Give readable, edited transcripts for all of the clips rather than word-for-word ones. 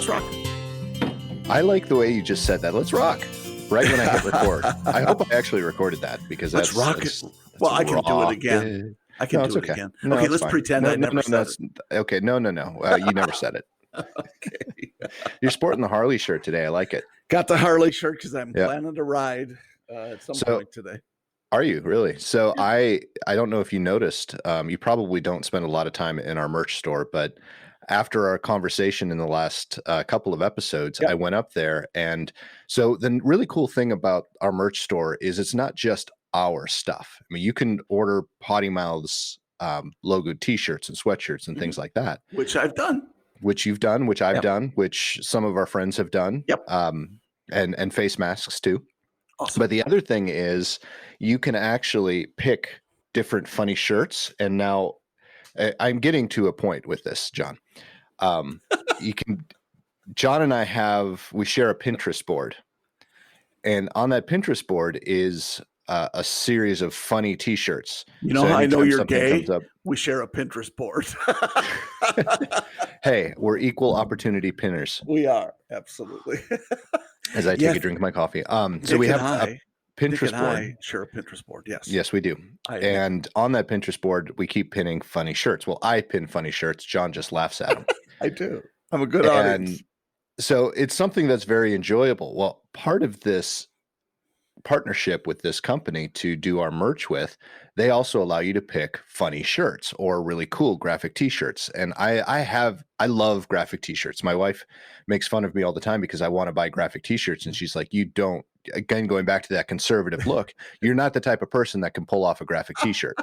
Let's rock. I like the way you just said that. Let's rock. Right when I hit record. I hope I actually recorded that because Let's that's rock it. that's Well, I can do it rock again. I can No, do it's it okay. again. No, Okay, it's let's fine. pretend I never said it. Okay, no. You never said it. Okay. You're sporting the Harley shirt today. I like it. Got the Harley shirt because I'm Yeah. planning to ride at some So- point today. Are you really? So I don't know if you noticed. You probably don't spend a lot of time in our merch store, but after our conversation in the last couple of episodes, Yep. I went up there, and so the really cool thing about our merch store is it's not just our stuff. I mean, you can order PoddiMouths logoed T-shirts and sweatshirts and things like that, Which I've done. which you've done, which I've Yep. done, which some of our friends have done. Yep. And face masks too. Awesome. But the other thing is you can actually pick different funny shirts. And now I'm getting to a point with this, John. John and I we share a Pinterest board. And on that Pinterest board is a series of funny T-shirts. You know how I know anytime you're something gay? comes up- We share a Pinterest board. Hey, we're equal opportunity pinners. We are. Absolutely. As I take Yes. a drink of my coffee. So Dick we and have a Dick Pinterest and board. I share a Pinterest board. Yes. Yes, we do. I admit. And on that Pinterest board, we keep pinning funny shirts. Well, I pin funny shirts. John just laughs at them. I do. I'm a good audience. So it's something that's very enjoyable. Well, part of this partnership with this company to do our merch with, they also allow you to pick funny shirts or really cool graphic T-shirts. And I love graphic T-shirts. My wife makes fun of me all the time because I want to buy graphic T-shirts, and she's like, "You don't." Again, going back to that conservative look, you're not the type of person that can pull off a graphic T-shirt.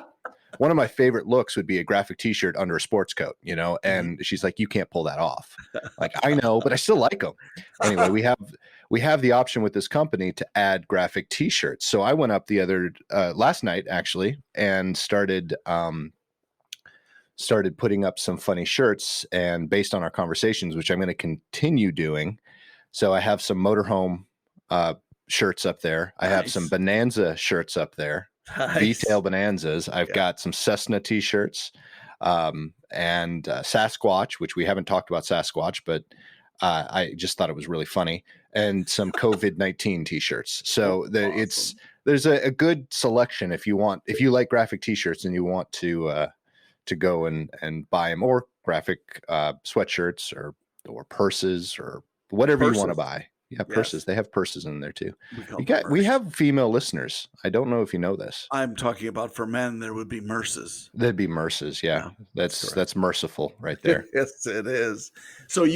One of my favorite looks would be a graphic T-shirt under a sports coat, and she's like, "You can't pull that off." Like, I know, but I still like them. Anyway, we have the option with this company to add graphic T-shirts. So I went up last night actually and started putting up some funny shirts, and based on our conversations, which I'm going to continue doing. So I have some motorhome shirts up there. I have some Nice. Bonanza shirts up there. Nice. V-tail Bonanzas. I've got some Cessna T-shirts and Sasquatch, which we haven't talked about Sasquatch, but I just thought it was really funny, and some COVID-19 T-shirts. So Awesome. there's a good selection if you like graphic T-shirts and you want to go and buy them, or graphic sweatshirts or purses or whatever you want to Purses. buy. Yeah, Yes. purses. They have purses in there too. We call We them have female listeners. I don't know if you know this. I'm talking about for men, there would be merces. That'd be merces. Yeah, Yeah, that's correct. that's merciful right there. Yes, it is. So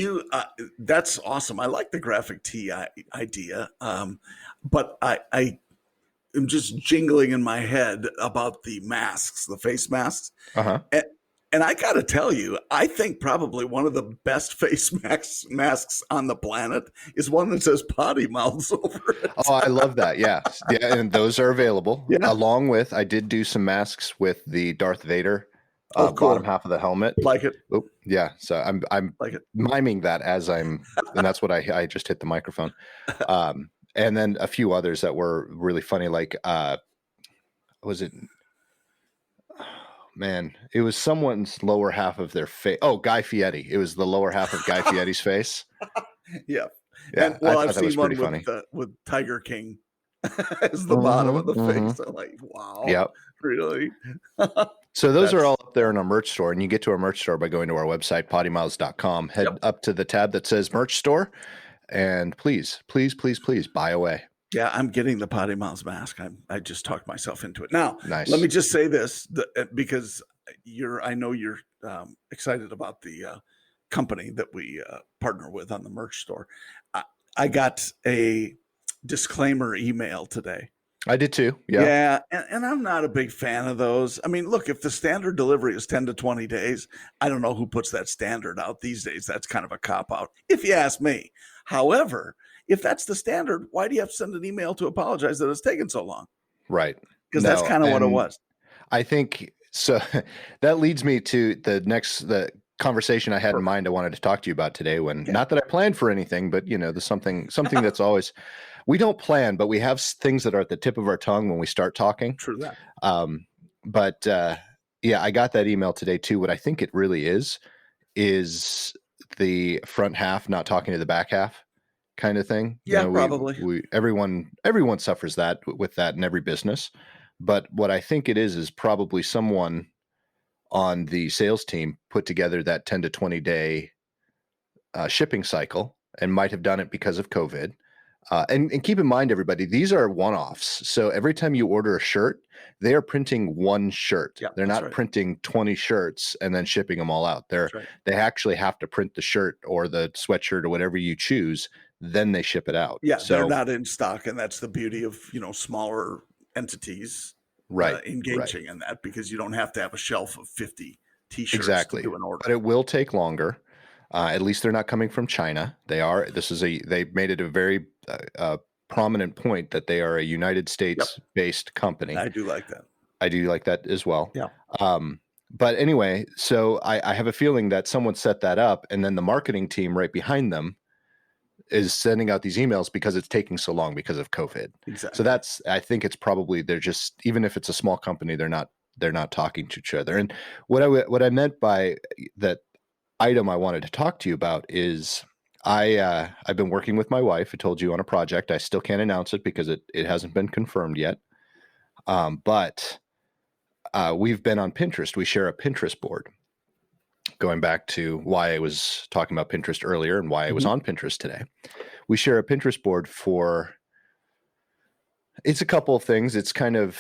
that's awesome. I like the graphic tee idea. But I am just jingling in my head about the masks, the face masks. Uh-huh. And I got to tell you, I think probably one of the best face masks on the planet is one that says PoddiMouths over it. Oh, I love that. Yeah. Yeah, and those are available. Yeah. Along with, I did do some masks with the Darth Vader Oh, cool. bottom half of the helmet. Like it. Oh, yeah. So I'm Like it. miming that and that's what I just hit the microphone. And then a few others that were really funny, like was it? Man, it was someone's lower half of their face. Oh, Guy Fieri. It was the lower half of Guy Fieri's face. Yeah. Yeah, And, well, I I've thought that was seen one pretty funny. with Tiger King as the bottom of the Mhm. face. I'm like, wow. Yep. Really? So those are That's- all up there in our merch store, and you get to our merch store by going to our website, poddimouths.com. Head Yep. up to the tab that says merch store, and please buy away. Yeah, I'm getting the PoddiMouths mask. I just talked myself into it. Now, Nice. let me just say this because I know you're excited about the company that we partner with on the merch store. I got a disclaimer email today. I did too. Yeah. And I'm not a big fan of those. I mean, look, if the standard delivery is 10 to 20 days, I don't know who puts that standard out these days. That's kind of a cop-out, if you ask me. However, if that's the standard, why do you have to send an email to apologize that it's taken so long? Right. Because that's kind of what it and was. I think so. That leads me to the conversation I had in mind I wanted to talk to you about today, not that I planned for anything, but there's something that's always, we don't plan, but we have things that are at the tip of our tongue when we start talking. True that. But I got that email today too. What I think it really is the front half not talking to the back half kind of thing. Yeah, probably. Everyone suffers that with that in every business. But what I think it is probably someone on the sales team put together that 10 to 20 day shipping cycle and might have done it because of COVID. And keep in mind, everybody, these are one-offs. So every time you order a shirt, they are printing one shirt. Yeah, They're that's not right. printing 20 shirts and then shipping them all out. That's right. They actually have to print the shirt or the sweatshirt or whatever you choose, then they ship it out. Yeah, they're So not in stock, and that's the beauty of, smaller entities right, engaging in that, because you don't have to have a shelf of 50 t-shirts exactly. to do an order. But it will take longer. At least they're not coming from China. They made it a very prominent point that they are a United States-based company. I do like that. I do like that as well. Yeah. But anyway, so I have a feeling that someone set that up, and then the marketing team right behind them is sending out these emails because it's taking so long because of COVID. Exactly. So I think it's probably, they're just, even if it's a small company, they're not talking to each other. And what I meant by that item I wanted to talk to you about is I've been working with my wife. I told you on a project. I still can't announce it because it hasn't been confirmed yet. But we've been on Pinterest. We share a Pinterest board. Going back to why I was talking about Pinterest earlier and why I was on Pinterest today. We share a Pinterest board it's a couple of things. It's kind of,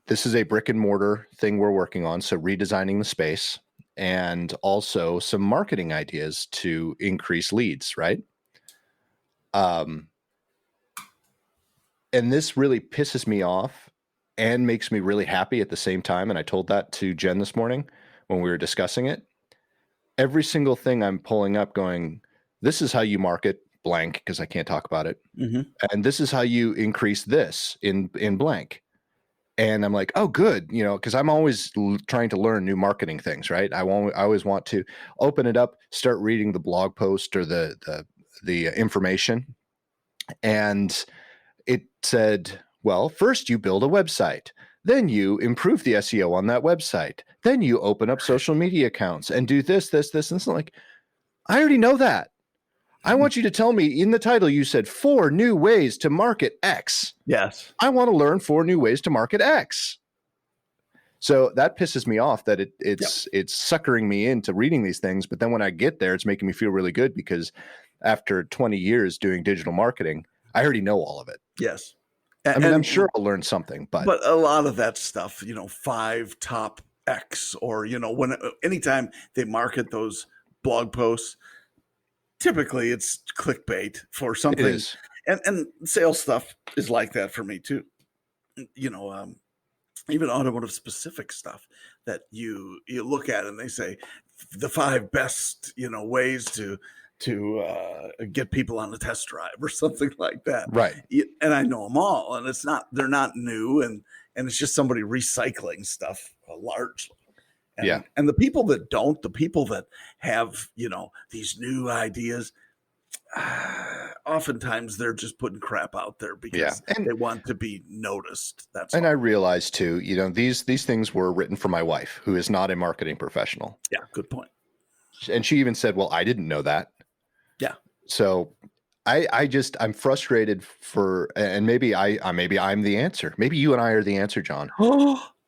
this is a brick and mortar thing we're working on. So redesigning the space and also some marketing ideas to increase leads, right? And this really pisses me off and makes me really happy at the same time. And I told that to Jen this morning when we were discussing it. Every single thing I'm pulling up going, this is how you market blank, because I can't talk about it. And this is how you increase this in blank. And I'm like, oh, good. Because I'm always trying to learn new marketing things, right? I always want to open it up, start reading the blog post or the information. And it said, well, first you build a website. Then you improve the SEO on that website. Then you open up social media accounts and do this. And it's like, I already know that. I want you to tell me in the title, you said 4 new ways to market X. Yes. I want to learn 4 new ways to market X. So that pisses me off that it's suckering me into reading these things. But then when I get there, it's making me feel really good because after 20 years doing digital marketing, I already know all of it. Yes. I'm sure I'll learn something, but a lot of that stuff, 5 top X, or, anytime they market those blog posts, typically it's clickbait for something. it is. And sales stuff is like that for me too. Even automotive specific stuff that you look at and they say the 5 best, ways to get people on a test drive or something like that. Right. And I know them all, and they're not new, and it's just somebody recycling stuff largely. And the people that don't, the people that have, these new ideas, oftentimes they're just putting crap out there because they want to be noticed. I realize too, these things were written for my wife, who is not a marketing professional. Yeah, good point. And she even said, well, I didn't know that. Yeah. So I'm frustrated and maybe I'm the answer. Maybe you and I are the answer, John.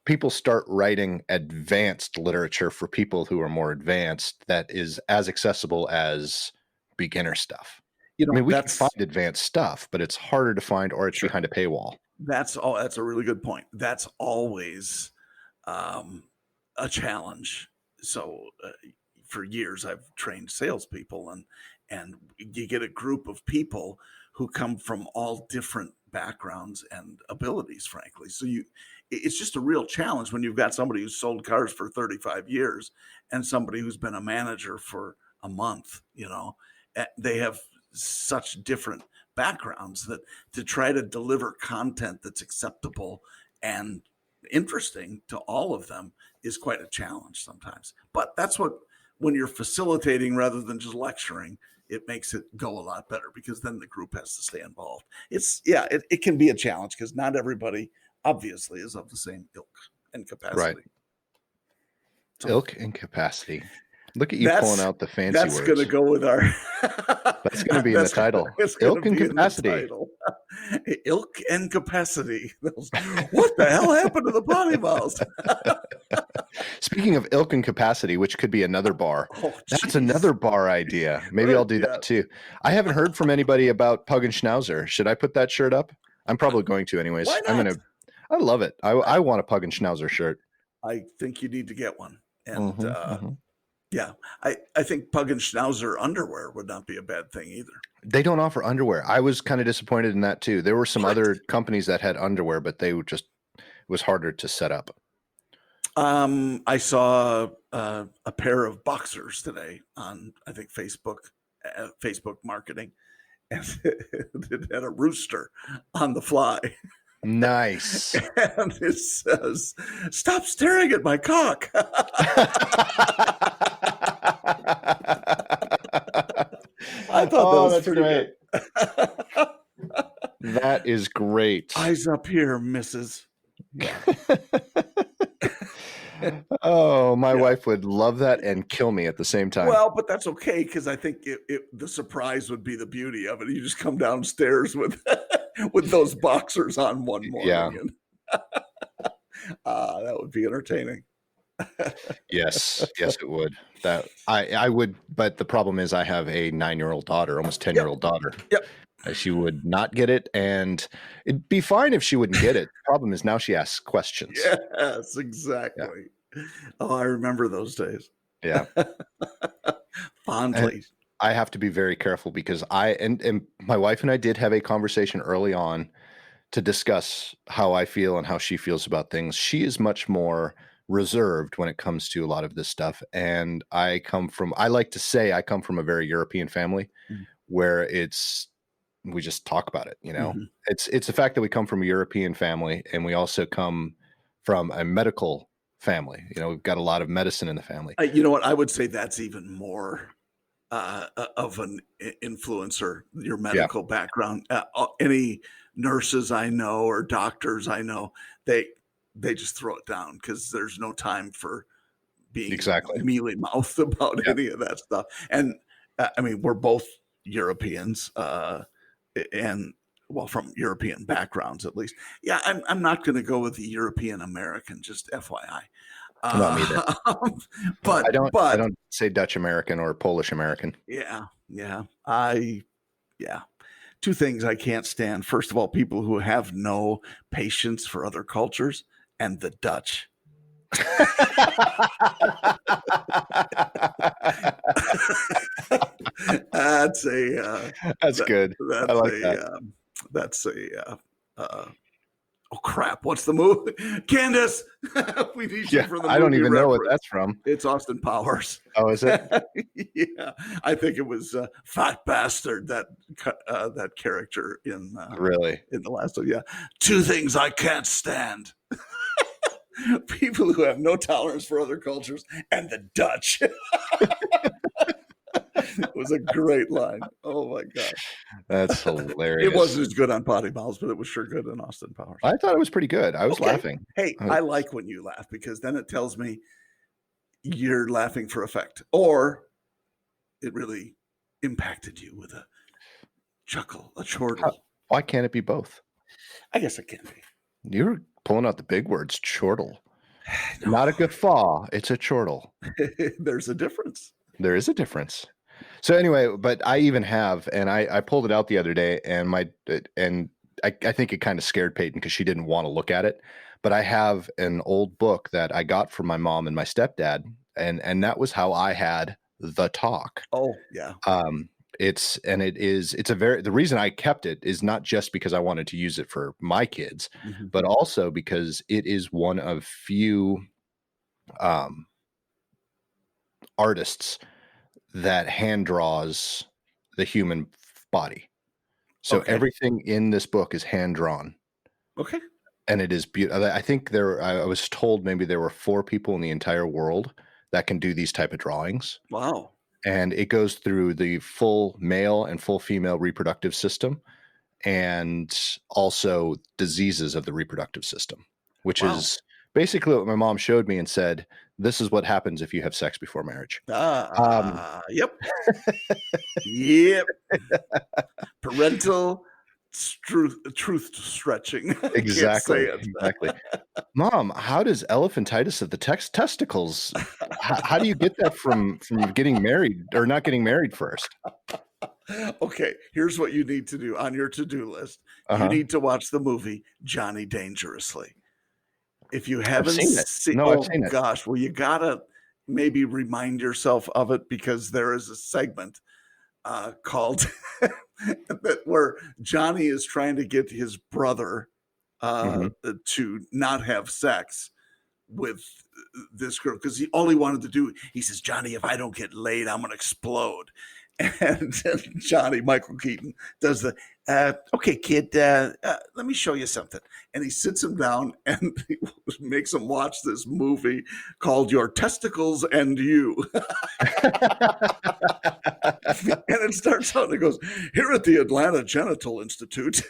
People start writing advanced literature for people who are more advanced that is as accessible as beginner stuff. We can find advanced stuff, but it's harder to find, or it's behind a paywall. That's a really good point. That's always a challenge. So for years, I've trained salespeople, and you get a group of people who come from all different backgrounds and abilities, frankly. So it's just a real challenge when you've got somebody who's sold cars for 35 years and somebody who's been a manager for a month. They have such different backgrounds that to try to deliver content that's acceptable and interesting to all of them is quite a challenge sometimes. But that's when you're facilitating rather than just lecturing, it makes it go a lot better, because then the group has to stay involved. It can be a challenge because not everybody obviously is of the same ilk and capacity. Right. Ilk and capacity. Look at you pulling out the fancy That's words. going to go with our. That's going to be in the title. It's Ilk and be capacity. in the title. Ilk and capacity. What the hell happened to the PoddiMouths? Speaking of ilk and capacity, which could be another bar. Oh, that's another bar idea. Maybe I'll do that too. I haven't heard from anybody about Pug and Schnauzer. Should I put that shirt up? I'm probably going to anyways. Why not? I love it. I want a Pug and Schnauzer shirt. I think you need to get one. And yeah, I think Pug and Schnauzer underwear would not be a bad thing either. They don't offer underwear. I was kind of disappointed in that too. There were some other companies that had underwear, but they were just, it was harder to set up. I saw a pair of boxers today on, I think, Facebook marketing, and it had a rooster on the fly. Nice. And it says, "Stop staring at my cock." I thought that was pretty great. That is great. Eyes up here, missus. Yeah. Oh, my wife would love that and kill me at the same time. Well, but that's okay, because I think the surprise would be the beauty of it. You just come downstairs with with those boxers on one morning. Yeah. And, that would be entertaining. Yes, it would. That I would, but the problem is I have a 9-year-old daughter, almost 10-year-old daughter. Yep. She would not get it, and it'd be fine if she wouldn't get it. The problem is now she asks questions. Yes, exactly. Yeah. Oh, I remember those days. Yeah. Fondly. And I have to be very careful because and my wife and I did have a conversation early on to discuss how I feel and how she feels about things. She is much more reserved when it comes to a lot of this stuff. And I like to say I come from a very European family where we just talk about it, you know. It's the fact that we come from a European family, and we also come from a medical family. You know, we've got a lot of medicine in the family. You know what? I would say that's even more of an influencer, your medical background. Any nurses I know or doctors I know, they just throw it down because there's no time for being mealy mouthed about any of that stuff. And I mean, we're both Europeans, and well, from European backgrounds at least. Yeah, I'm not going to go with the European American, just FYI. Not me either. But I don't say Dutch American or Polish American. Yeah. Two things I can't stand. First of all, people who have no patience for other cultures, and the Dutch. That's good. I like that. Oh crap! What's the movie? Candace, we need you for the movie. I don't even know what that's from. It's Austin Powers. Oh, is it? Yeah, I think it was Fat Bastard, that character in the last one. Yeah, two things I can't stand: people who have no tolerance for other cultures, and the Dutch. It was a great line. Oh my gosh. That's hilarious. It wasn't as good on PoddiMouths, but it was sure good in Austin Powers. I thought it was pretty good. I was laughing. Hey, I like when you laugh, because then it tells me you're laughing for effect, or it really impacted you with a chuckle, a chortle. Why can't it be both? I guess it can be. You're pulling out the big words, chortle. No. Not a guffaw. It's a chortle. There's a difference. There is a difference. So anyway, but I even have, and I pulled it out the other day, and I think it kind of scared Peyton because she didn't want to look at it. But I have an old book that I got from my mom and my stepdad, and that was how I had the talk. Oh yeah. The reason I kept it is not just because I wanted to use it for my kids, but also because it is one of few artists that hand draws the human body. So everything in this book is hand drawn. Okay. And it is beautiful. I think I was told maybe there were 4 people in the entire world that can do these type of drawings. Wow. And it goes through the full male and full female reproductive system, and also diseases of the reproductive system, which is basically what my mom showed me and said, This is what happens if you have sex before marriage. Yep. Yep. Parental truth stretching. Exactly. Can't say it. Exactly. Mom, how does elephantitis of the testicles? How do you get that from getting married or not getting married first? Okay, here's what you need to do on your to-do list. You need to watch the movie Johnny Dangerously. If you haven't seen it. seen, No, I've seen it. Gosh, well, you gotta maybe remind yourself of it, because there is a segment called where Johnny is trying to get his brother Mhm. to not have sex with this girl, because all he wanted to do, he says, Johnny, if I don't get laid, I'm gonna explode. And Johnny, Michael Keaton, does the okay, kid, let me show you something. And he sits him down and he makes him watch this movie called Your Testicles and You. And it starts out and it goes, here at the Atlanta Genital Institute.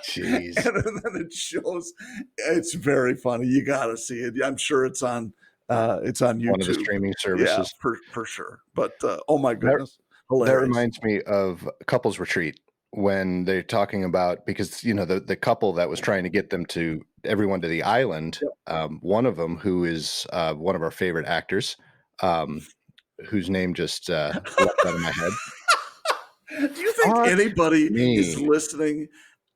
Jeez. And then it shows, it's very funny. You got to see it. I'm sure it's on YouTube. One of the streaming services. Yeah, for sure. But oh my goodness. That reminds me of Couples Retreat, when they're talking about, because, you know, the couple that was trying to get everyone to the island, one of them, who is one of our favorite actors, whose name just left out of my head. Do you think anybody is listening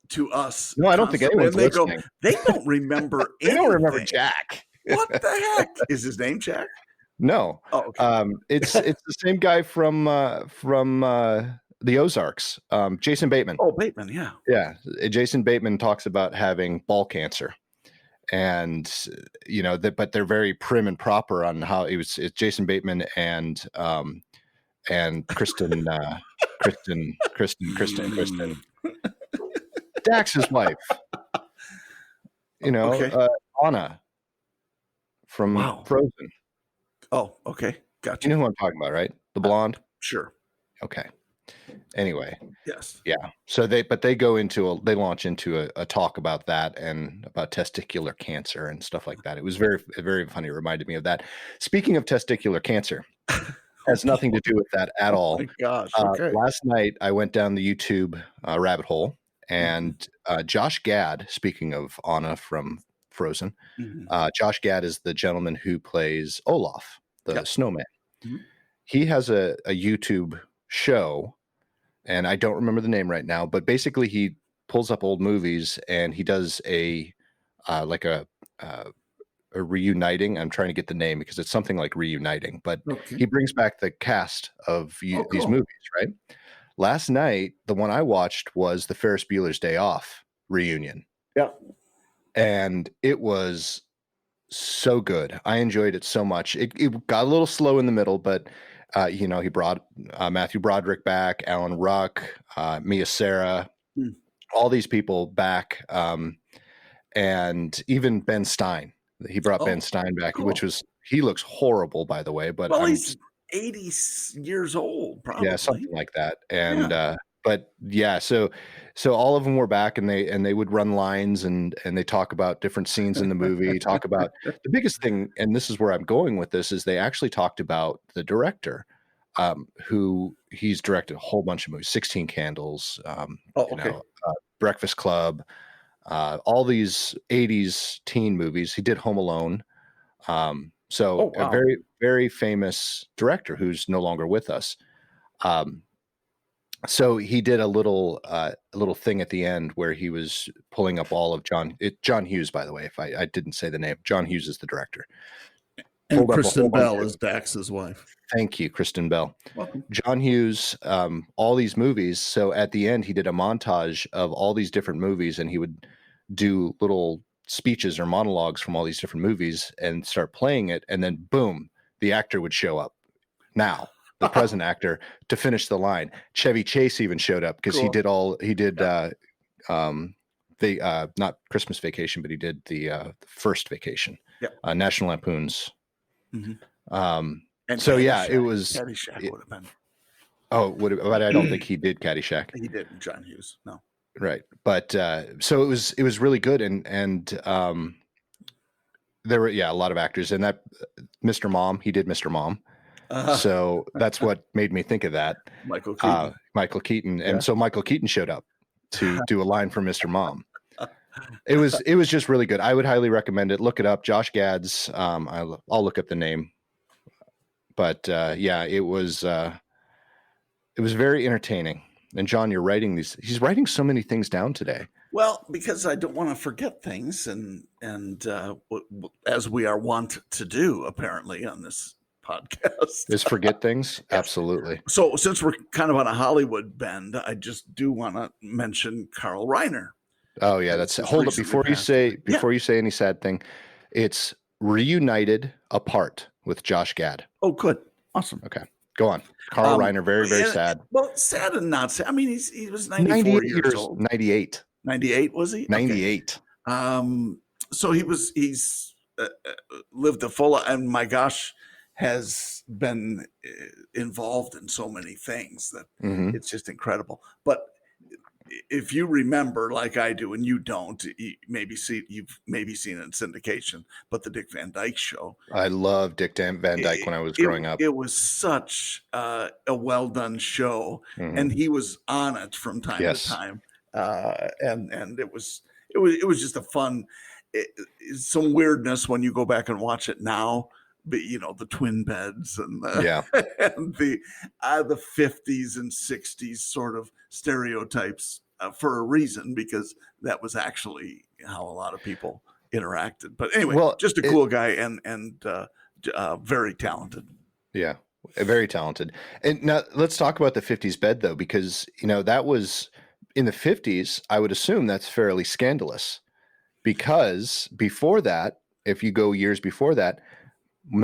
to us? No, I don't think anyone's listening. They don't remember They anything. don't remember Jack. What the heck? Is his name Jack? No. Oh, okay. It's the same guy from the Ozarks, Jason Bateman. Oh, Bateman, yeah. Yeah, Jason Bateman talks about having ball cancer, and you know that, but they're very prim and proper on how it's Jason Bateman and Kristen, Dax's wife. You know, Anna from Frozen. Oh, okay, gotcha. You know who I'm talking about, right? The blonde. Sure. Okay. Anyway. Yes. Yeah. So they launch into a talk about that and about testicular cancer and stuff like that. It was very, very funny. It reminded me of that. Speaking of testicular cancer, has nothing to do with that at all. Oh my gosh. Okay. Last night I went down the YouTube rabbit hole, and Josh Gad, speaking of Anna from Frozen, Josh Gad is the gentleman who plays Olaf, the snowman. He has a YouTube show, and I don't remember the name right now, but basically he pulls up old movies and he does a reuniting. I'm trying to get the name because it's something like reuniting, but he brings back the cast of these movies, right? Last night, the one I watched was the Ferris Bueller's Day Off reunion. Yeah. And it was so good. I enjoyed it so much. It got a little slow in the middle, but you know, he brought Matthew Broderick back, Alan Ruck, Mia Sara, all these people back, and even Ben Stein. He brought Ben Stein back, he looks horrible, by the way, but he's 80 years old, probably. Yeah, something like that. And but yeah, so all of them were back, and they would run lines and they talk about different scenes in the movie, talk about the biggest thing, and this is where I'm going with this, is they actually talked about the director, who he's directed a whole bunch of movies, 16 Candles, Breakfast Club, all these 80s teen movies. He did Home Alone. A very, very famous director who's no longer with us. So he did a little thing at the end where he was pulling up all of John Hughes, by the way, if I didn't say the name. John Hughes is the director. And Kristen Bell is Dax's wife. Thank you, Kristen Bell. Welcome. John Hughes, all these movies. So at the end, he did a montage of all these different movies, and he would do little speeches or monologues from all these different movies and start playing it. And then boom, the actor would show up. Now, the present actor, to finish the line. Chevy Chase even showed up because he did not Christmas Vacation, but he did the First Vacation. National Lampoon's. And so yeah, it was Caddyshack would have been. But I don't think he did Caddyshack. He didn't, John Hughes. No. Right. But so it was really good, and there were, a lot of actors, and that Mr. Mom, he did Mr. Mom. So that's what made me think of that. Michael Keaton. Michael Keaton. Yeah. And so Michael Keaton showed up to do a line for Mr. Mom. It was just really good. I would highly recommend it. Look it up. Josh Gad's. I'll look up the name. But it was very entertaining. And John, you're writing these. He's writing so many things down today. Well, because I don't want to forget things, and as we are wont to do, apparently on this podcast, is forget things. Yes. Absolutely. So since we're kind of on a Hollywood bend, I just do want to mention Carl Reiner. Oh yeah, that's hold up before you say any sad thing. It's reunited apart with Josh Gad. Oh, good, awesome. Okay, go on. Carl Reiner, very sad. Well, sad and not sad. I mean, he was 94 years old. 98. 98 was he? 98. Okay. So he's lived a full, and my gosh, has been involved in so many things that it's just incredible. But if you remember, like I do, and you don't, you've maybe seen it in syndication, but the Dick Van Dyke Show. I loved Dick Van Dyke when I was growing up. It was such a well done show, and he was on it from time to time. And it was just a fun, some weirdness when you go back and watch it now. But the twin beds and and the 50s and 60s sort of stereotypes for a reason, because that was actually how a lot of people interacted. But anyway, just a cool guy and very talented. Yeah, very talented. And now let's talk about the 50s bed though, because that was in the 50s. I would assume that's fairly scandalous, because before that, if you go years before that,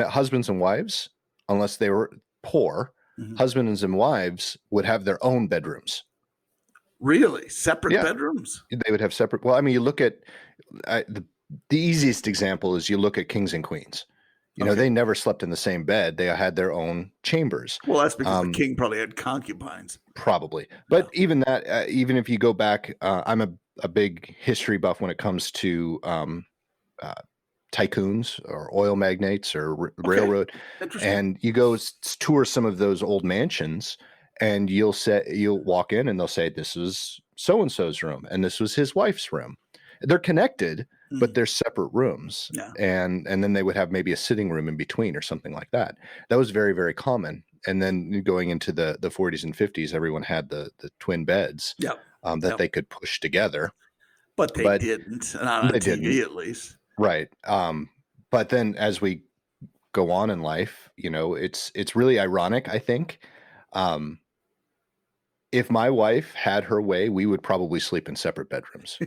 husbands and wives, unless they were poor, husbands and wives would have their own bedrooms. Really? Separate bedrooms? They would have separate. Well, I mean, you look at the easiest example is you look at kings and queens. They never slept in the same bed. They had their own chambers. Well, that's because the king probably had concubines. Probably. But even that, even if you go back, I'm a big history buff when it comes to tycoons or oil magnates or railroad, and you go tour some of those old mansions, and you'll walk in and they'll say, this was so-and-so's room and this was his wife's room. They're connected, but they're separate rooms. And then they would have maybe a sitting room in between or something like that. That was very, very common. And then going into the 40s and 50s, everyone had the twin beds that they could push together. But they didn't, not on TV at least. Right. But then as we go on in life, it's really ironic, I think. If my wife had her way, we would probably sleep in separate bedrooms.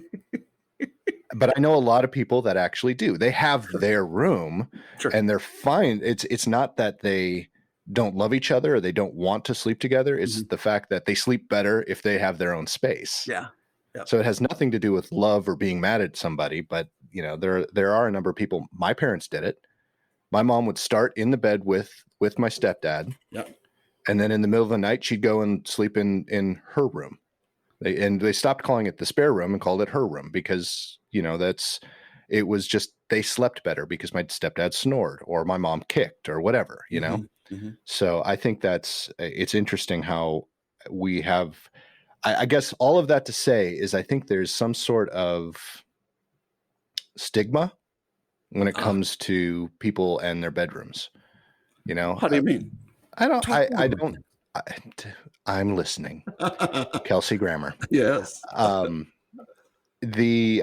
But I know a lot of people that actually do. They have their room and they're fine. It's not that they don't love each other or they don't want to sleep together. It's the fact that they sleep better if they have their own space. Yeah. Yep. So it has nothing to do with love or being mad at somebody, but there are a number of people. My parents did it. My mom would start in the bed with my stepdad. Yep. And then in the middle of the night, she'd go and sleep in her room. They stopped calling it the spare room and called it her room because, it was just, they slept better because my stepdad snored or my mom kicked or whatever, So I think it's interesting how we have, I guess all of that to say is I think there's some sort of stigma when it comes to people and their bedrooms. How do you mean? I'm listening. Kelsey Grammer. Yes. The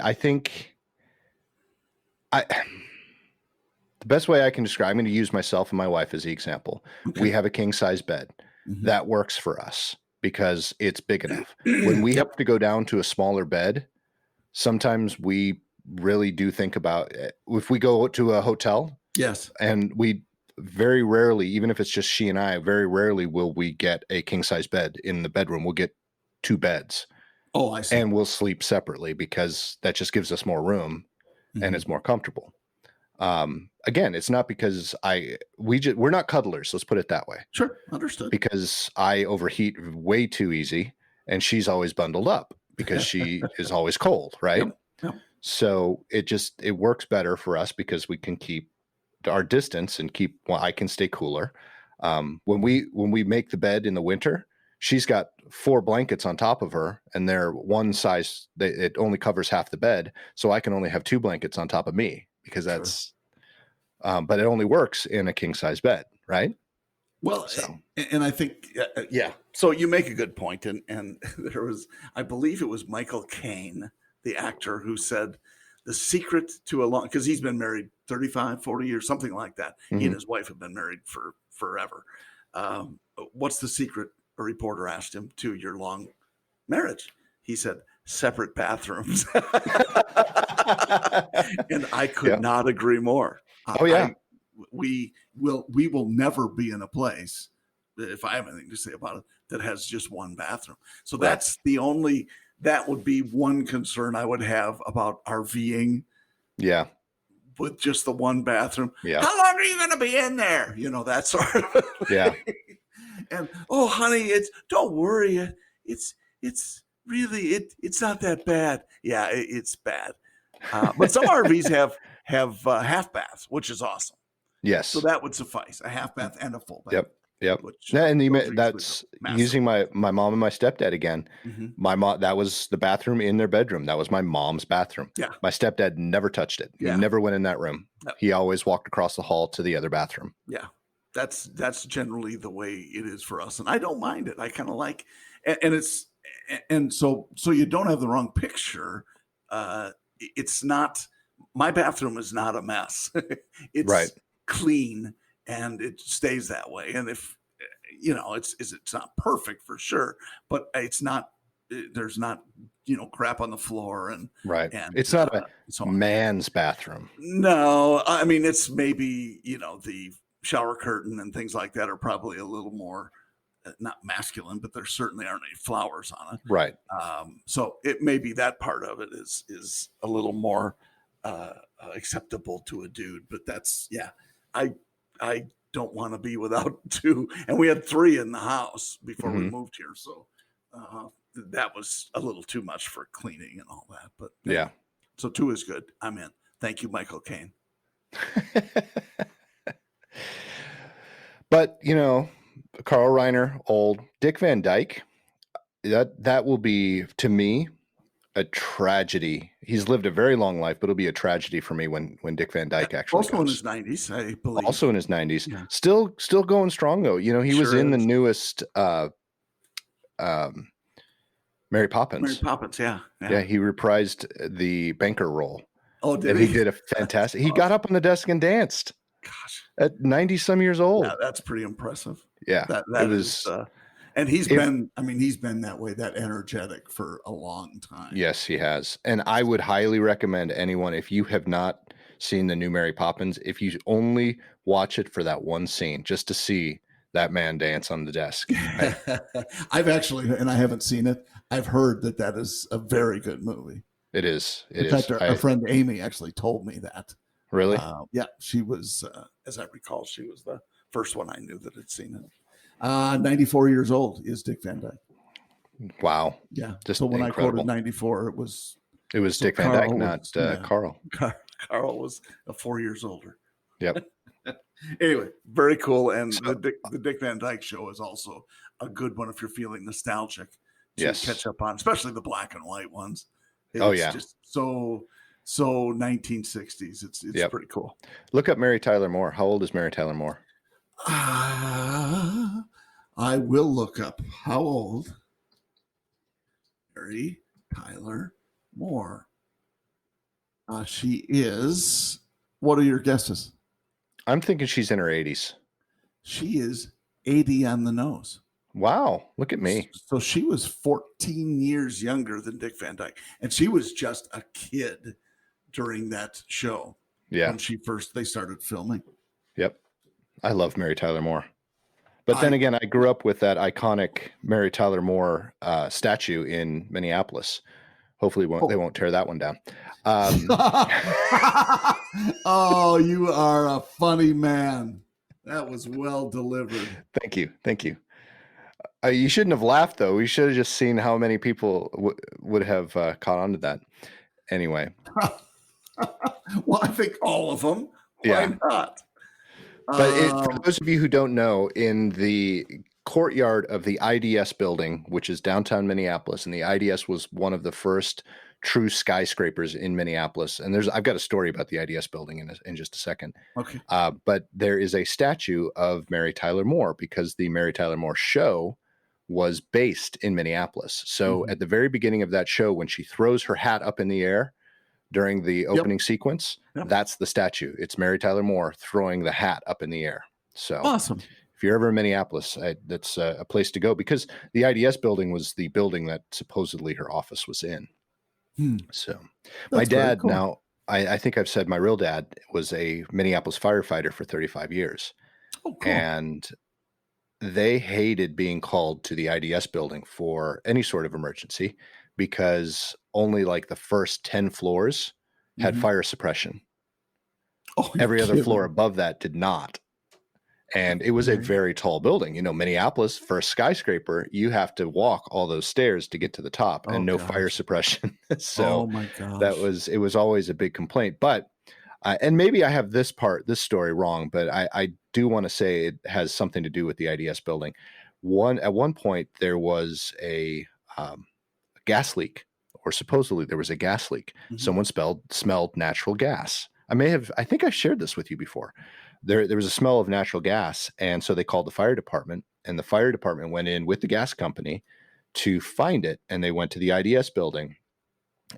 best way I can describe, I'm going to use myself and my wife as the example. Okay. We have a king size bed that works for us because it's big enough. When we have to go down to a smaller bed, sometimes we really do think about if we go to a hotel. Yes. And we very rarely, even if it's just she and I, very rarely will we get a king size bed in the bedroom. We'll get two beds. Oh, I see. And we'll sleep separately because that just gives us more room and it's more comfortable. Again, it's not because we're not cuddlers. Let's put it that way. Sure. Understood. Because I overheat way too easy and she's always bundled up because she is always cold. Right. Yep. So it works better for us because we can keep our distance and I can stay cooler. When we make the bed in the winter, she's got 4 blankets on top of her, and they're one size. It only covers half the bed, so I can only have 2 blankets on top of me because that's. But it only works in a king size bed, right? Well, and I think, yeah. So you make a good point, and there was, I believe it was Michael Caine, the actor, who said the secret to because he's been married 35, 40 years, something like that. Mm-hmm. He and his wife have been married for forever. What's the secret? A reporter asked him to your long marriage. He said, separate bathrooms. And I could not agree more. Oh yeah. We will never be in a place, if I have anything to say about it, that has just one bathroom. So that's that would be one concern I would have about RVing. Yeah. With just the one bathroom. Yeah. How long are you going to be in there? That sort of. Yeah. And, oh, honey, don't worry. It's really, it's not that bad. Yeah, it's bad. But some RVs have half baths, which is awesome. Yes. So that would suffice, a half bath and a full bath. Yep. And that's using my mom and my stepdad again. Mm-hmm. My mom, that was the bathroom in their bedroom. That was my mom's bathroom. Yeah. My stepdad never touched it. Yeah. He never went in that room. Yep. He always walked across the hall to the other bathroom. Yeah. That's generally the way it is for us. And I don't mind it. I kind of like, and so you don't have the wrong picture. It's not, my bathroom is not a mess. It's clean and it stays that way. And if, it's not perfect for sure, but it's not, there's not, crap on the floor and And it's not a man's bathroom. No, I mean, it's maybe, the shower curtain and things like that are probably a little more not masculine, but there certainly aren't any flowers on it. Right. So it may be that part of it is a little more acceptable to a dude, but that's, I don't want to be without 2. And we had 3 in the house before we moved here. So that was a little too much for cleaning and all that, but yeah. So 2 is good. I'm in. Thank you, Michael Caine. But, Carl Reiner, old Dick Van Dyke, that will be, to me, a tragedy. He's lived a very long life, but it'll be a tragedy for me when Dick Van Dyke actually also goes. In his 90s, I believe. Also in his 90s. Yeah. Still going strong, though. He was in the newest Mary Poppins. Mary Poppins, yeah. Yeah, he reprised the banker role. Oh, did he? He did a fantastic. He got up on the desk and danced. Gosh, at 90 some years old. Yeah, that's pretty impressive. Yeah, that was. And he's been that way, that energetic for a long time. Yes, he has. And I would highly recommend anyone, if you have not seen the new Mary Poppins, if you only watch it for that one scene, just to see that man dance on the desk. I've actually, and I haven't seen it, I've heard that is a very good movie. It is. In fact, our friend Amy actually told me that. Really? Yeah, she was, as I recall, she was the first one I knew that had seen it. 94 years old is Dick Van Dyke. Wow. Yeah. Just so when incredible. I quoted 94, it was Dick Van Dyke, not Carl. Carl was 4 years older. Yep. Anyway, very cool. And the Dick Van Dyke Show is also a good one if you're feeling nostalgic to catch up on, especially the black and white ones. It's just so 1960s. It's pretty cool. Look up Mary Tyler Moore. How old is Mary Tyler Moore? I will look up how old Mary Tyler Moore. She is. What are your guesses? I'm thinking she's in her 80s. She is 80 on the nose. Wow, look at me. So she was 14 years younger than Dick Van Dyke. And she was just a kid during that show. Yeah. When they started filming. Yep. I love Mary Tyler Moore. But then again, I grew up with that iconic Mary Tyler Moore statue in Minneapolis. Hopefully they won't tear that one down. Oh, you are a funny man. That was well delivered. Thank you. You shouldn't have laughed, though. We should have just seen how many people would have caught on to that. Anyway. Well, I think all of them. Why not? But for those of you who don't know, in the courtyard of the IDS building, which is downtown Minneapolis, and the IDS was one of the first true skyscrapers in Minneapolis. And I've got a story about the IDS building in just a second. Okay. But there is a statue of Mary Tyler Moore because the Mary Tyler Moore show was based in Minneapolis. So at the very beginning of that show, when she throws her hat up in the air during the opening sequence, that's the statue. It's Mary Tyler Moore throwing the hat up in the air. So awesome. If you're ever in Minneapolis, that's a place to go because the IDS building was the building that supposedly her office was in. So my dad now, I think I've said my real dad was a Minneapolis firefighter for 35 years. Oh, cool. And they hated being called to the IDS building for any sort of emergency because only like the first 10 floors had fire suppression. Every other floor above that did not. And it was a very tall building. You know, Minneapolis, for a skyscraper, you have to walk all those stairs to get to the top and no fire suppression. So my gosh. it was always a big complaint. But, and maybe I have this story wrong, but I do want to say it has something to do with the IDS building. At one point, there was a gas leak, or supposedly there was a gas leak. Someone smelled natural gas. I think I've shared this with you before. There was a smell of natural gas, and so they called the fire department, and the fire department went in with the gas company to find it, and they went to the IDS building,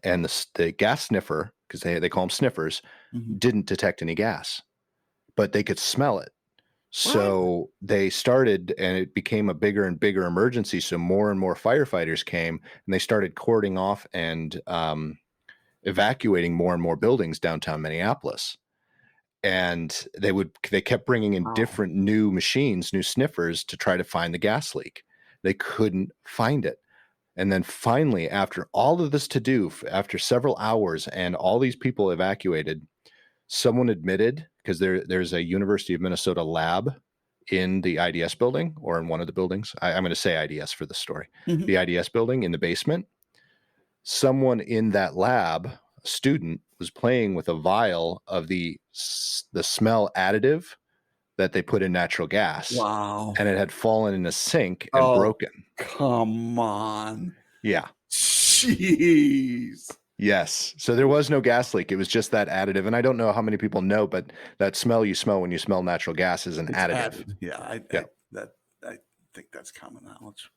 and the gas sniffer, because they call them sniffers, didn't detect any gas, but they could smell it. So they started, and it became a bigger and bigger emergency, so more and more firefighters came, and they started cording off and evacuating more and more buildings downtown Minneapolis. And they kept bringing in different new machines, new sniffers to try to find the gas leak. They couldn't find it. And then finally, after all of this to do, after several hours and all these people evacuated, someone admitted, because there's a University of Minnesota lab in the IDS building, or in one of the buildings. I'm going to say IDS for the story. The IDS building in the basement. Someone in that lab, a student, was playing with a vial of the smell additive that they put in natural gas. Wow. And it had fallen in a sink and broken. Come on. Yeah. Jeez. Yes. So there was no gas leak. It was just that additive. And I don't know how many people know, but that smell you smell when you smell natural gas is an additive. Added. Yeah. I think that's common knowledge.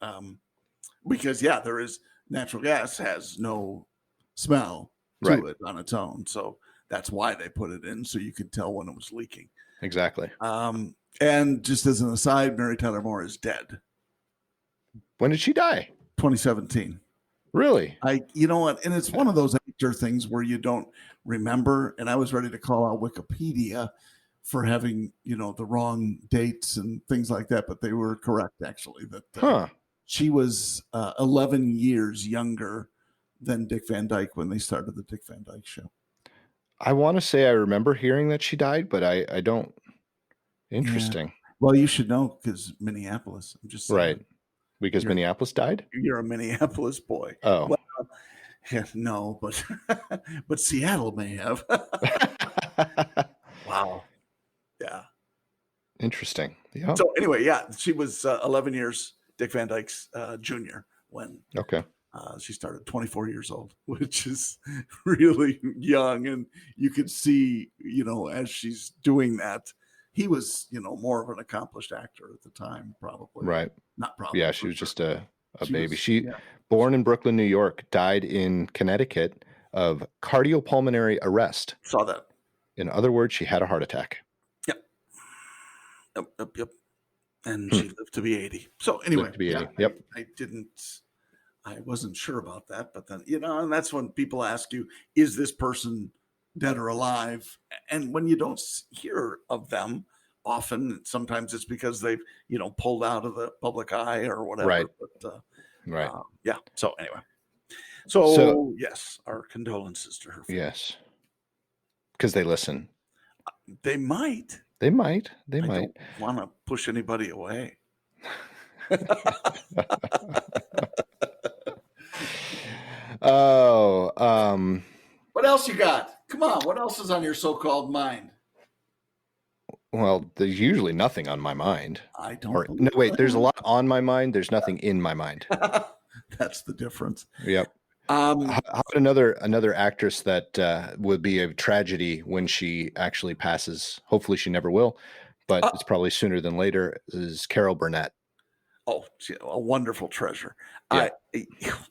Because there is natural gas has no smell to it on its own. So that's why they put it in, so you could tell when it was leaking. Exactly. And just as an aside, Mary Tyler Moore is dead. When did she die? 2017. Really? You know what? And it's one of those actor things where you don't remember. And I was ready to call out Wikipedia for having, the wrong dates and things like that, but they were correct, actually. That she was 11 years younger than Dick Van Dyke when they started the Dick Van Dyke Show. I want to say I remember hearing that she died, but I don't. Interesting. Yeah. Well, you should know because Minneapolis. I'm just saying. Right. Because Minneapolis died? You're a Minneapolis boy. Oh. Well, no, but Seattle may have. Wow. Yeah. Interesting. Yeah. So anyway, she was 11 years Dick Van Dyke's junior when she started 24 years old, which is really young. And you could see, as she's doing that, he was, more of an accomplished actor at the time, probably. Right. Not probably. Yeah, she was just a baby. She born in Brooklyn, New York, died in Connecticut of cardiopulmonary arrest. Saw that. In other words, she had a heart attack. Yep. And she lived to be 80. So anyway, lived to be 80. Yep. I wasn't sure about that, but then, and that's when people ask you, is this person dead or alive? And when you don't hear of them often, sometimes it's because they've, pulled out of the public eye or whatever. Right. But, right. So anyway, so yes, our condolences to her family. Yes. Because they listen. They might. I don't want to push anybody away. What else you got? Come on. What else is on your so-called mind? Well, there's usually nothing on my mind. I don't. Or no, wait. There's a lot on my mind. There's nothing in my mind. That's the difference. Yep. How about another actress that would be a tragedy when she actually passes? Hopefully, she never will, but it's probably sooner than later. Is Carol Burnett? Oh, a wonderful treasure. Yeah.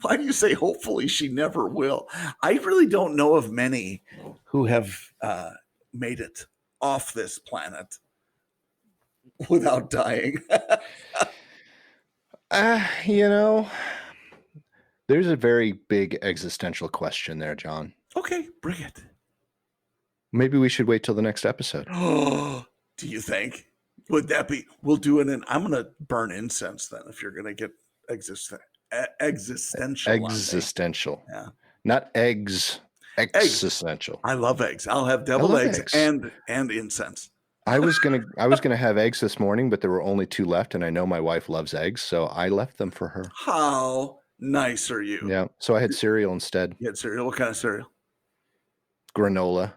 Why do you say hopefully she never will? I really don't know of many who have made it off this planet without dying. You know, there's a very big existential question there, John. Okay, bring it. Maybe we should wait till the next episode. Oh, do you think? Would that be? We'll do it in. I'm going to burn incense then if you're going to get existential. Existential. Yeah. Not eggs. Existential. I love eggs. I'll have deviled eggs and incense. I was gonna have eggs this morning, but there were only 2 left, and I know my wife loves eggs, so I left them for her. How nice are you? Yeah. So I had cereal instead. You had cereal? What kind of cereal? Granola.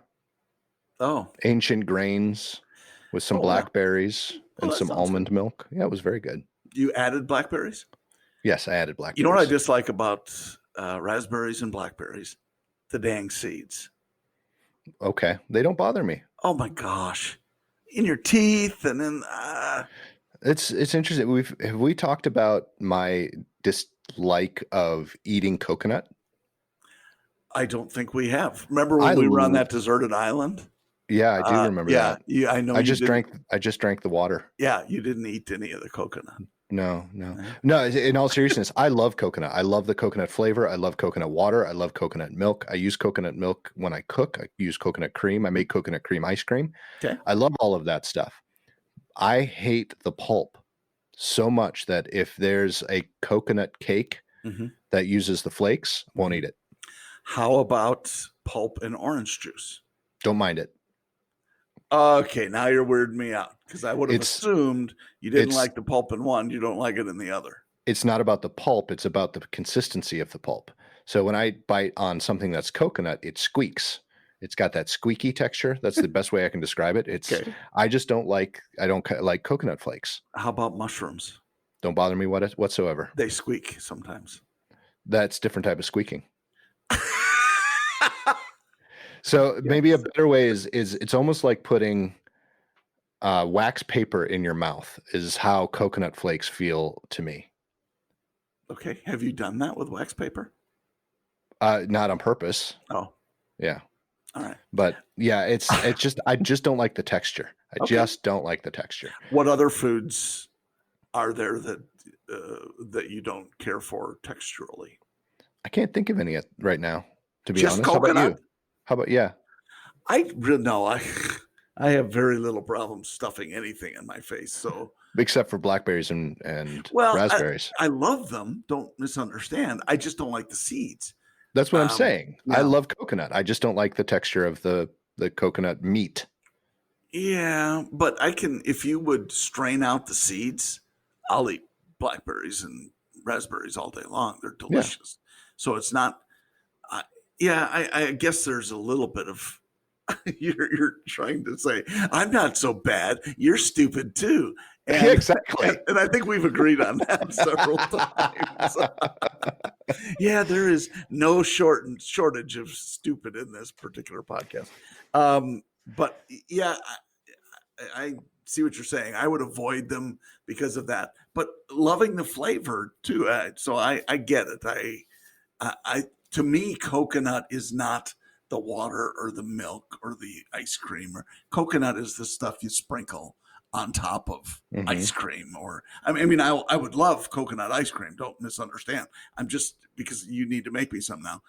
Oh. Ancient grains with some blackberries and some almond milk. Yeah, it was very good. You added blackberries? Yes, I added blackberries. You know what I dislike about raspberries and blackberries? The dang seeds. Okay. They don't bother me. Oh my gosh. In your teeth and then It's interesting. Have we talked about my dislike of eating coconut? I don't think we have. Remember when we were on that deserted island? Yeah, I do remember that. Yeah, I know. I just drank the water. Yeah, you didn't eat any of the coconut. No. In all seriousness, I love coconut. I love the coconut flavor. I love coconut water. I love coconut milk. I use coconut milk when I cook. I use coconut cream. I make coconut cream ice cream. Okay. I love all of that stuff. I hate the pulp so much that if there's a coconut cake that uses the flakes, won't eat it. How about pulp and orange juice? Don't mind it. Okay, now you're weirding me out because I would have assumed you didn't like the pulp in one, you don't like it in the other. It's not about the pulp, it's about the consistency of the pulp. So when I bite on something that's coconut, it squeaks. It's got that squeaky texture. That's the best way I can describe it. I don't like coconut flakes. How about mushrooms? Don't bother me whatsoever. They squeak sometimes. That's different type of squeaking. So maybe a better way is it's almost like putting wax paper in your mouth is how coconut flakes feel to me. Okay. Have you done that with wax paper? Not on purpose. Oh. Yeah. All right. But yeah, it's just I just don't like the texture. I just don't like the texture. What other foods are there that you don't care for texturally? I can't think of any right now, to be just honest. Coconut? How about you? How about I have very little problem stuffing anything in my face. So except for blackberries and raspberries. I love them. Don't misunderstand. I just don't like the seeds. That's what I'm saying. No. I love coconut. I just don't like the texture of the coconut meat. Yeah, but if you would strain out the seeds, I'll eat blackberries and raspberries all day long. They're delicious. Yeah. So it's not. I guess there's a little bit of you're trying to say I'm not so bad. You're stupid too. And, exactly. And I think we've agreed on that several times. Yeah, there is no shortage of stupid in this particular podcast. But yeah, I see what you're saying. I would avoid them because of that. But loving the flavor too. So I get it. To me, coconut is not the water or the milk or the ice cream. Coconut is the stuff you sprinkle on top of ice cream. I would love coconut ice cream. Don't misunderstand. I'm just because you need to make me some now.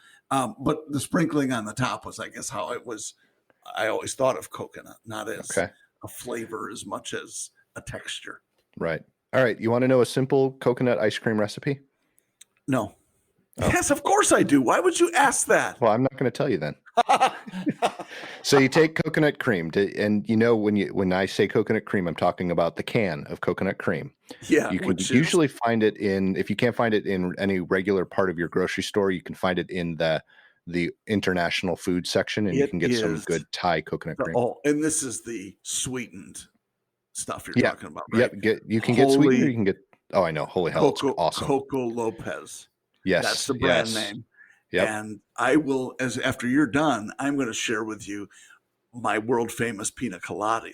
But the sprinkling on the top was, I guess, how it was. I always thought of coconut, not as a flavor as much as a texture. Right. All right. You want to know a simple coconut ice cream recipe? No. Oh. Yes, of course I do. Why would you ask that? Well, I'm not going to tell you then. So you take coconut cream, and when I say coconut cream, I'm talking about the can of coconut cream. Yeah, you can usually find it if you can't find it in any regular part of your grocery store, you can find it in the the international food section, and you can get some good Thai coconut cream. And this is the sweetened stuff you're talking about, right? Yep. You can get sweetened, or you can get. Oh, I know. Holy hell, it's awesome. Coco Lopez. Yes, that's the brand name. Yep. And I will, after you're done, I'm going to share with you my world famous pina colada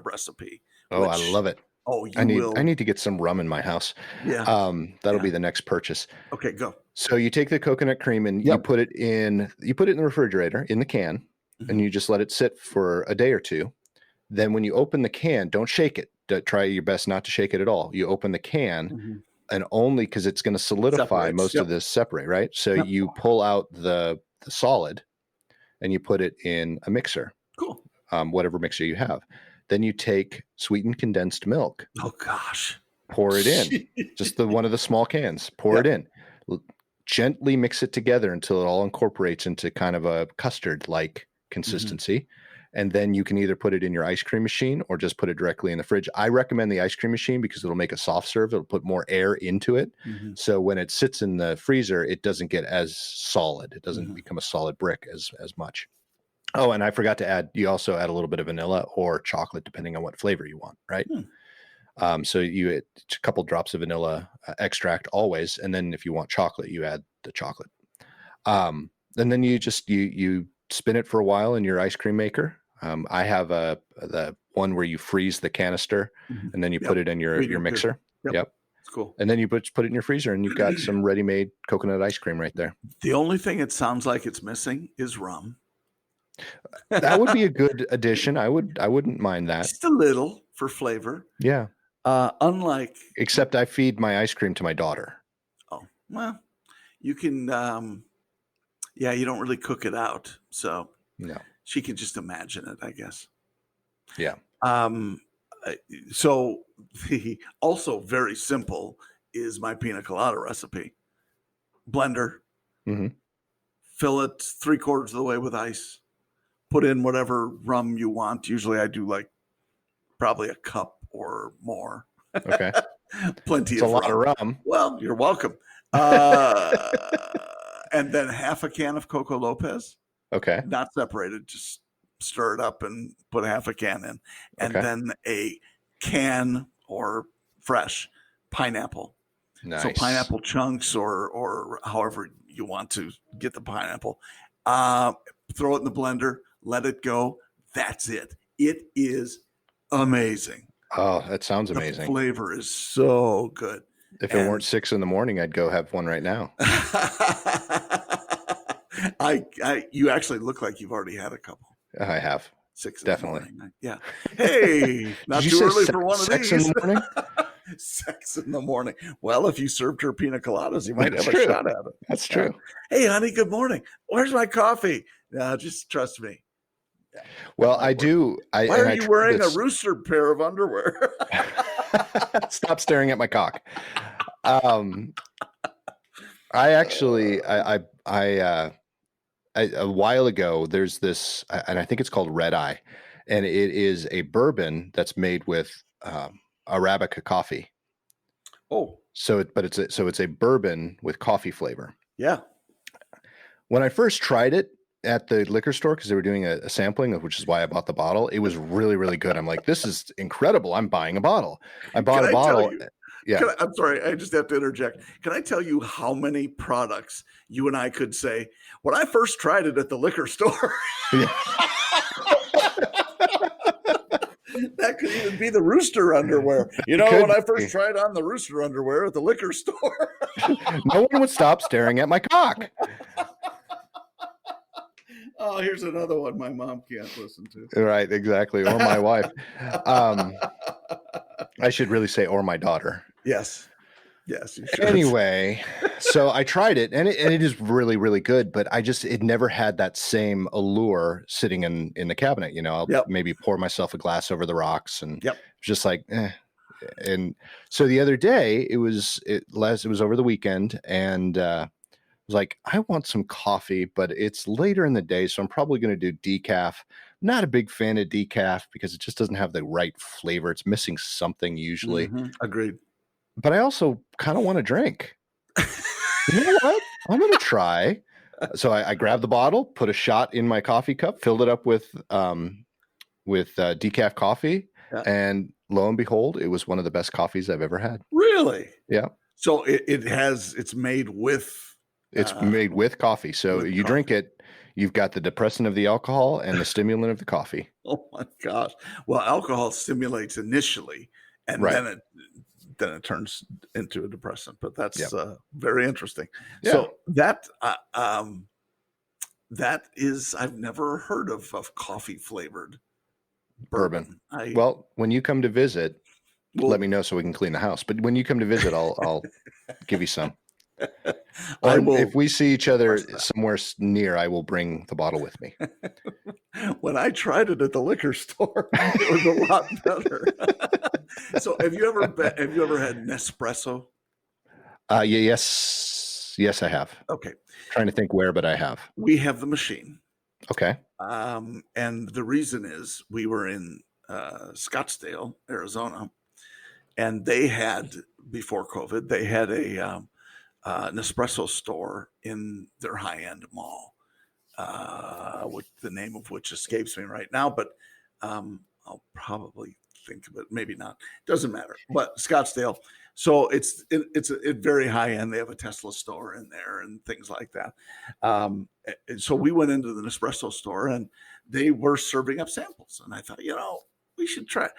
recipe. Oh, I love it. Oh, I need to get some rum in my house. Yeah. That'll be the next purchase. Okay, go. So you take the coconut cream and you put it in the refrigerator in the can, and you just let it sit for a day or two. Then when you open the can, don't shake it. Try your best not to shake it at all. You open the can and only because it's going to solidify most of this separate, right? So you pull out the solid and you put it in a mixer. Cool. Whatever mixer you have. Then you take sweetened condensed milk. Oh gosh. Pour it in. Just one of the small cans. Pour it in. Gently mix it together until it all incorporates into kind of a custard-like consistency. And then you can either put it in your ice cream machine or just put it directly in the fridge. I recommend the ice cream machine because it'll make a soft serve. It'll put more air into it. So when it sits in the freezer, it doesn't get as solid. It doesn't become a solid brick as much. Oh, and I forgot to add, you also add a little bit of vanilla or chocolate, depending on what flavor you want, right? So you add a couple drops of vanilla extract always. And then if you want chocolate, you add the chocolate. And then you just, you spin it for a while in your ice cream maker. I have the one where you freeze the canister and then you put it in your mixer. Yep. It's cool. And then you put it in your freezer and you've got some ready-made coconut ice cream right there. The only thing it sounds like it's missing is rum. That would be a good addition. I wouldn't mind that. Just a little for flavor. Yeah. Except I feed my ice cream to my daughter. Oh, well, you can, you don't really cook it out. So no, she can just imagine it, I guess. Yeah. So also very simple is my pina colada recipe. Blender. Fill it 3/4 of the way with ice. Put in whatever rum you want. Usually I do probably a cup or more. Okay. Plenty of rum. It's a lot of rum. Well, you're welcome. And then half a can of Coco Lopez. Okay. Not separated, just stir it up and put half a can in. And then a can or fresh pineapple. Nice. So pineapple chunks or however you want to get the pineapple. Throw it in the blender, let it go. That's it. It is amazing. Oh, that sounds amazing. The flavor is so good. If it weren't 6 a.m, I'd go have one right now. You actually look like you've already had a couple. I have. 6 definitely. In the morning. Yeah. Hey, not too early for one of these. 6 in the morning? 6 in the morning. Well, if you served her pina coladas, you might have a shot at it. That's true. Hey, honey, good morning. Where's my coffee? Just trust me. Yeah. Well, I do. Why are you wearing a rooster pair of underwear? Stop staring at my cock. I actually, a while ago, there's this, and I think it's called Red Eye, and it is a bourbon that's made with Arabica coffee. Oh, it's a bourbon with coffee flavor. Yeah. When I first tried it at the liquor store, because they were doing a sampling, which is why I bought the bottle, it was really, really good. I'm like, this is incredible. I'm buying a bottle. I bought a bottle. Yeah. I'm sorry. I just have to interject. Can I tell you how many products you and I could say when I first tried it at the liquor store? That could even be the rooster underwear. When I first tried on the rooster underwear at the liquor store. No one would stop staring at my cock. Oh, here's another one my mom can't listen to. Right, exactly. Or my wife. I should really say, or my daughter. Yes, you should. Anyway, so I tried it, and it is really, really good. But it never had that same allure sitting in the cabinet. I'll maybe pour myself a glass over the rocks, and just like, eh. And so the other day, it was over the weekend, and I was like, I want some coffee, but it's later in the day, so I'm probably going to do decaf. Not a big fan of decaf because it just doesn't have the right flavor. It's missing something usually. Agreed. But I also kind of want to drink. You know what? I'm going to try So I grabbed the bottle, put a shot in my coffee cup, filled it up with decaf coffee, Yeah. and lo and behold, it was one of the best coffees I've ever had. Really? Yeah. So it's made with It's made with coffee. So with you coffee. drink it, you've got the depressant of the alcohol and the stimulant of the coffee. Oh my gosh. Well, alcohol stimulates initially, and Right. then it turns into a depressant. But that's Yep. very interesting. Yeah. So that is, I've never heard of coffee flavored bourbon. Well, when you come to visit, Well, let me know so we can clean the house. But when you come to visit, I'll give you some. I Or will. if we see each other request that. somewhere near, I will bring the bottle with me. When I tried it at the liquor store, it was a lot better. So have you ever had Nespresso? Yes, I have. Okay. Trying to think where, but I have. We have the machine. Okay. And the reason is we were in Scottsdale, Arizona, and they had, before COVID, they had a Nespresso store in their high-end mall, with the name of which escapes me right now, but I'll probably think of it. Maybe not. Doesn't matter. But Scottsdale. So it's very high end. They have a Tesla store in there and things like that. So we went into the Nespresso store and they were serving up samples, and I thought, we should try.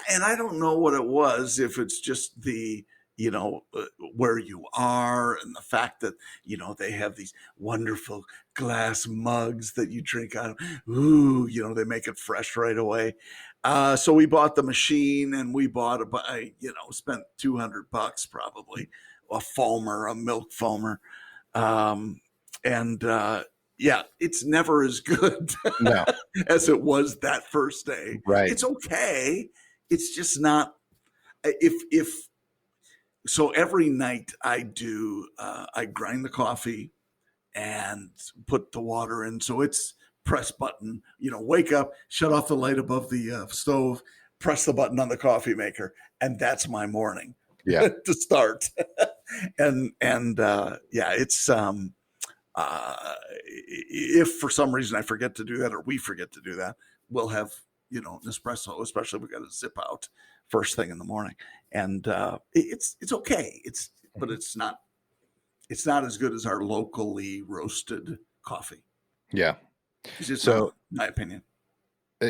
And I don't know what it was. If it's just the where you are, and the fact that they have these wonderful glass mugs that you drink out of. Ooh, they make it fresh right away. So we bought the machine, and we bought spent $200 probably, a milk foamer, and yeah, it's never as good No. as it was that first day. Right. It's okay. It's just not. If So every night I grind the coffee and put the water in. So it's press button, wake up, shut off the light above the stove, press the button on the coffee maker. And that's my morning Yeah. to start. and yeah, it's, if for some reason I forget to do that, or we forget to do that, we'll have, Nespresso, especially if we got to zip out first thing in the morning. And it's okay. But it's not as good as our locally roasted coffee. Yeah. It's just So, my opinion.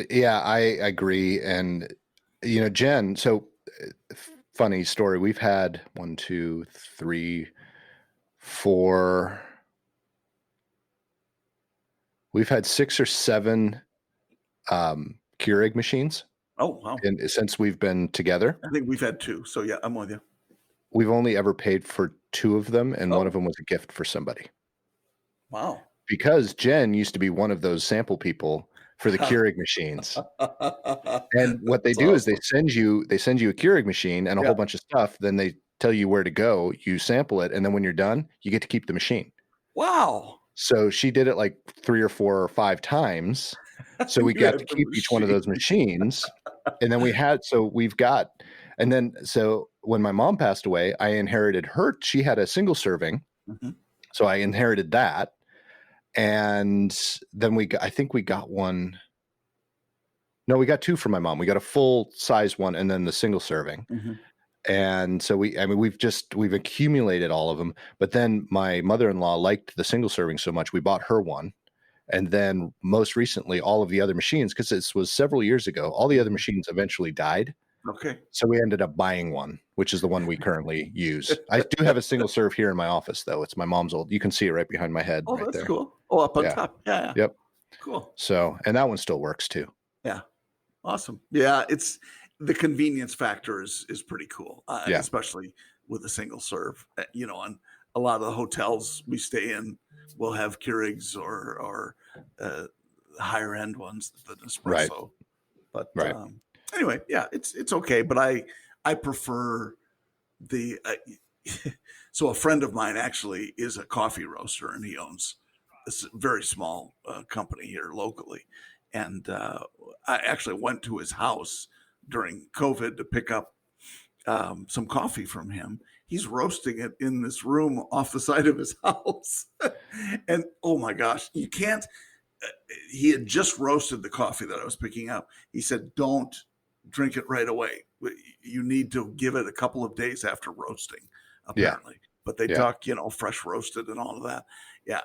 Yeah, I agree. And, Jen, so funny story. We've had 1, 2, 3, 4. We've had 6 or 7 Keurig machines. Oh, wow. And since we've been together, I think we've had 2. So yeah, I'm with you. we've only ever paid for 2 of them, and one of them was a gift for somebody. Wow. Because Jen used to be one of those sample people for the Keurig machines. And what they do is they send you a Keurig machine and a whole bunch of stuff. Then they tell you where to go. You sample it, and then when you're done, you get to keep the machine. Wow. So she did it like 3 or 4 or 5 times. So we got to keep each one of those machines. And then so when my mom passed away, I inherited her. She had a single serving. Mm-hmm. So I inherited that. And then I think we got one. No, we got 2 from my mom. We got a full size one and then the single serving. Mm-hmm. And so we've accumulated all of them. But then my mother-in-law liked the single serving so much, we bought her one. And then most recently, all of the other machines, because this was several years ago, all the other machines eventually died. Okay. So we ended up buying one, which is the one we currently use. I do have a single serve here in my office, though. It's my mom's old. You can see it right behind my head. Oh, right that's there. cool. Oh, up on top. Yeah. Yep. Cool. So, and that one still works too. Yeah. Awesome. Yeah. It's the convenience factor is pretty cool. Especially with a single serve, on a lot of the hotels we stay in, we'll have Keurigs or higher end ones, the Nespresso. Right. But anyway, yeah, it's okay. But I prefer the. So a friend of mine actually is a coffee roaster, and he owns a very small company here locally. And I actually went to his house during COVID to pick up some coffee from him. He's roasting it in this room off the side of his house. And oh my gosh, you can't. He had just roasted the coffee that I was picking up. He said, don't drink it right away. You need to give it a couple of days after roasting, apparently. Yeah. But they talk, fresh roasted and all of that. Yeah.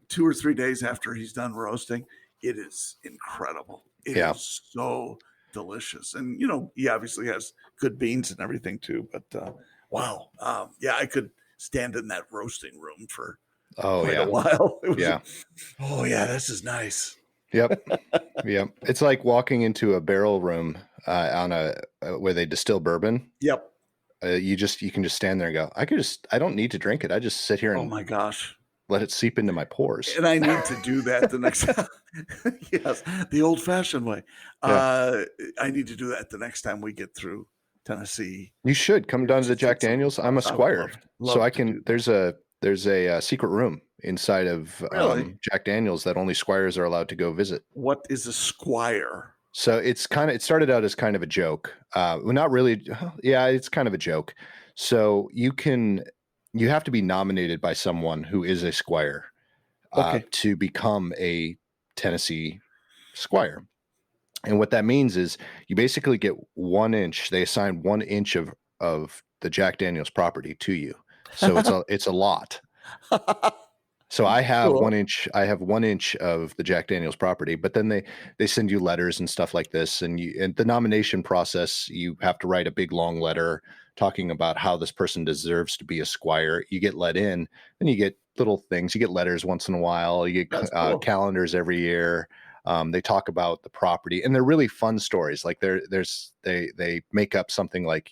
2 or 3 days after he's done roasting, it is incredible. It is so delicious. And, he obviously has good beans and everything too. But wow. I could stand in that roasting room for quite a while. This is nice. Yep. It's like walking into a barrel room where they distill bourbon. Yep. You can just stand there and go, I don't need to drink it. I just sit here and oh my gosh, let it seep into my pores. And I need to do that the next time. Yes, the old fashioned way. I need to do that the next time we get through Tennessee. You should come down to the Jack Daniels. I'm a Squire, so I can. There's a secret room inside of Jack Daniels that only Squires are allowed to go visit. What is a Squire? So it started out as kind of a joke. Well, not really. Yeah, it's kind of a joke. So you have to be nominated by someone who is a Squire to become a Tennessee Squire. And what that means is you basically get 1 inch. They assign 1 inch of the Jack Daniels property to you. So it's a lot. So I have 1 inch. I have 1 inch of the Jack Daniels property, but then they send you letters and stuff like this. And the nomination process, you have to write a big long letter talking about how this person deserves to be a Squire. You get let in, and you get little things. You get letters once in a while. You get calendars every year. They talk about the property, and they're really fun stories. Like they make up something like,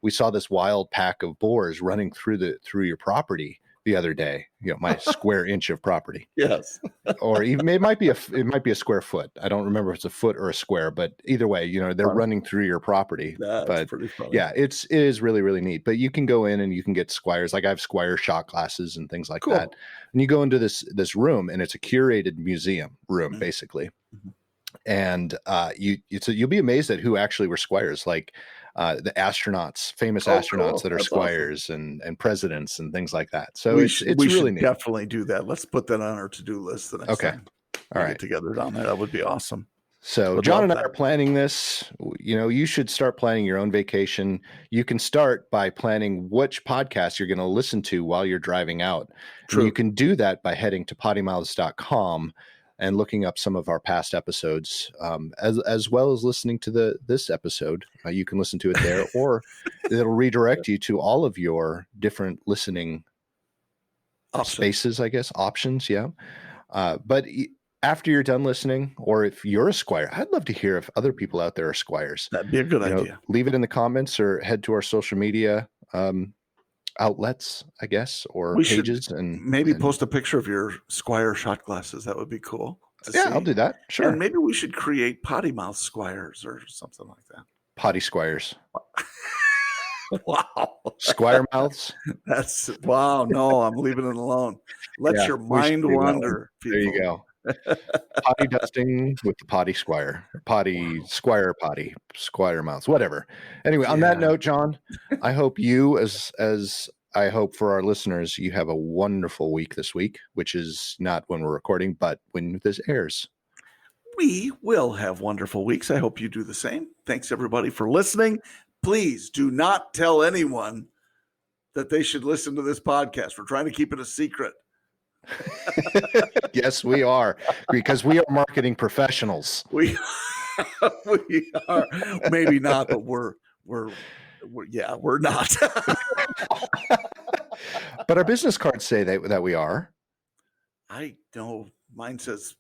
we saw this wild pack of boars running through your property the other day, my square inch of property. Yes. Or even it might be a square foot. I don't remember if it's a foot or a square, but either way, they're running through your property. That's pretty funny. Yeah, it is really, really neat. But you can go in and you can get Squires. Like I have Squire shot glasses and things like that. And you go into this room, and it's a curated museum room, basically. Mm-hmm. And you'll be amazed at who actually were Squires. Like the astronauts, famous astronauts that are That's Squires awesome. and presidents and things like that. So it's really neat. Definitely do that. Let's put that on our to-do list the next time. All right. Get together down there. That would be awesome. So John and I are planning this. You should start planning your own vacation. You can start by planning which podcast you're going to listen to while you're driving out. True. And you can do that by heading to PoddiMouths.com and looking up some of our past episodes, as well as listening to this episode. You can listen to it there, or it'll redirect you to all of your different listening spaces, I guess, options. Yeah. But after you're done listening, or if you're a Squire, I'd love to hear if other people out there are Squires. That'd be a good idea. Leave it in the comments or head to our social media outlets, I guess, or pages, and maybe post a picture of your Squire shot glasses. That would be cool. I'll do that. Sure. And maybe we should create PoddiMouth Squires or something like that. Potty Squires. Wow. Squire mouths. Wow. No, I'm leaving it alone. Let your mind wander. There you go. Potty dusting with the Potty Squire, Squire mouths, whatever. Anyway, on that note, John, I hope you, as I hope for our listeners, you have a wonderful week this week, which is not when we're recording, but when this airs. We will have wonderful weeks. I hope you do the same. Thanks everybody for listening. Please do not tell anyone that they should listen to this podcast. We're trying to keep it a secret. Yes, we are, because we are marketing professionals. We are. Maybe not, but we're not. But our business cards say that we are. I know. Mine says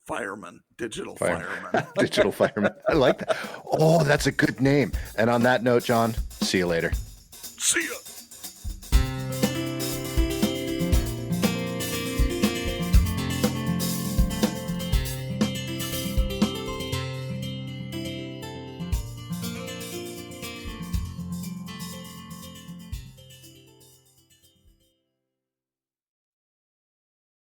fireman, digital fireman. Digital fireman. I like that. Oh, that's a good name. And on that note, John, see you later. See ya.